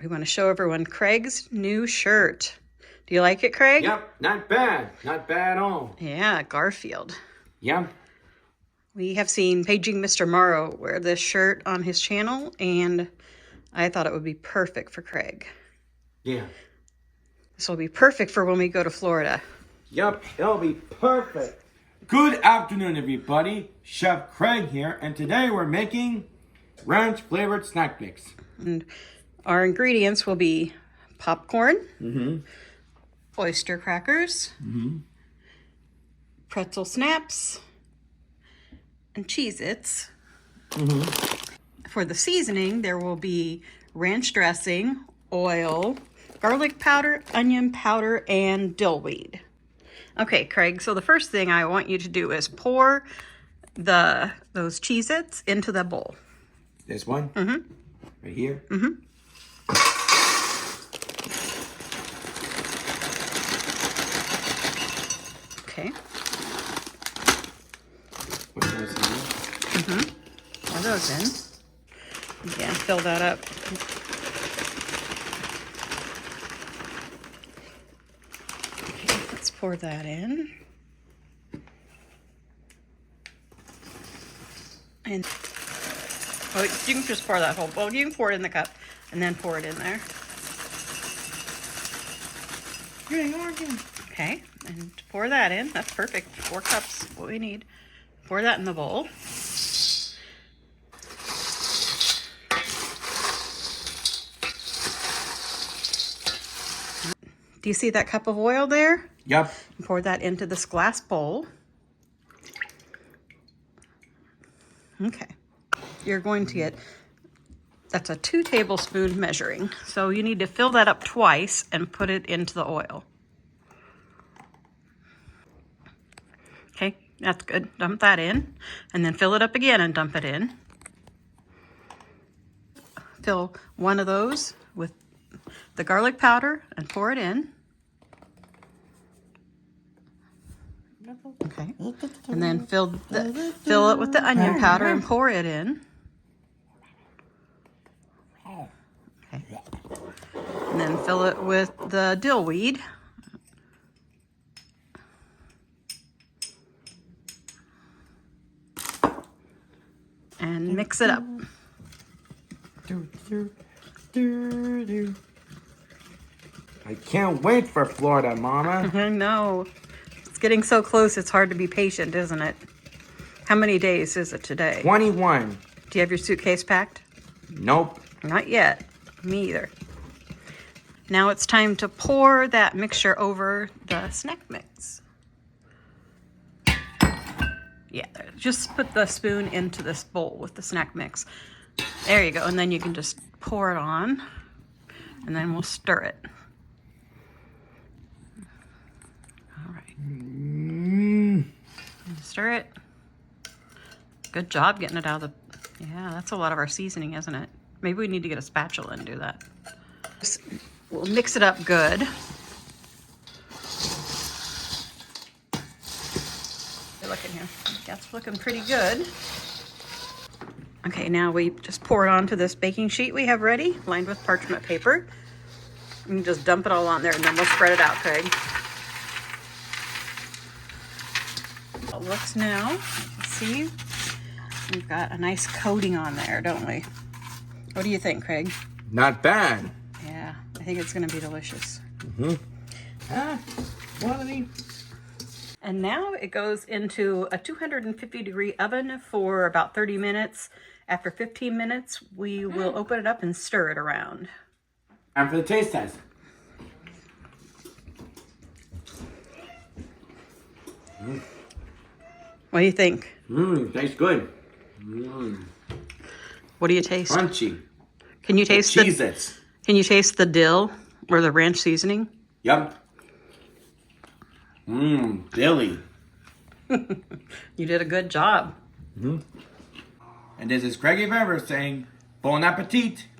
We want to show everyone Craig's new shirt. Do you like it, Craig? Yep, not bad. Not bad at all. Yeah, Garfield. Yep. We have seen Paging Mr. Morrow wear this shirt on his channel, and I thought it would be perfect for Craig. Yeah. This will be perfect for when we go to Florida. Yep, it'll be perfect. Good afternoon, everybody. Chef Craig here, and today we're making ranch flavored snack mix. And our ingredients will be popcorn, oyster crackers, pretzel snaps, and Cheez-Its. For the seasoning, there will be ranch dressing, oil, garlic powder, onion powder, and dill weed. Okay, Craig, so the first thing I want you to do is pour those Cheez-Its into the bowl. This one? Right here? Okay. Put those in. Pour those in. Again, fill that up. Okay, let's pour that in. And oh, you can just pour that whole, well, you can pour it in the cup and then pour it in there. Okay, and pour that in. That's perfect. 4 cups, what we need. Pour that in the bowl. Do you see that cup of oil there? Yep. Pour that into this glass bowl. Okay. You're going to get, that's a 2 tablespoon measuring. So you need to fill that up twice and put it into the oil. Okay, that's good. Dump that in and then fill it up again and dump it in. Fill one of those with the garlic powder and pour it in. Okay, and then fill it with the onion powder and pour it in. Okay, and then fill it with the dill weed. And mix it up. I can't wait for Florida, Mama. I know. It's getting so close, it's hard to be patient, isn't it? How many days is it today? 21. Do you have your suitcase packed? Nope. Not yet. Me either. Now it's time to pour that mixture over the snack mix. Yeah, just put the spoon into this bowl with the snack mix. There you go. And then you can just pour it on, and then we'll stir it. All right. Stir it. Good job getting it out of the... Yeah, that's a lot of our seasoning, isn't it? Maybe we need to get a spatula and do that. We'll mix it up good. Looking here. That's looking pretty good. Okay, now we just pour it onto this baking sheet we have ready, lined with parchment paper. You can just dump it all on there and then we'll spread it out, Craig. It looks now. Let's see. We've got a nice coating on there, don't we? What do you think, Craig? Not bad. Yeah, I think it's going to be delicious. One of these. And now it goes into a 250-degree oven for about 30 minutes. After 15 minutes, we will open it up and stir it around. And for the taste test. What do you think? Tastes good. What do you taste? Crunchy. Can you taste Cheez-Its. Can you taste the dill or the ranch seasoning? Yep. Dilly. You did a good job. And this is Craigie Bever saying, Bon appetit.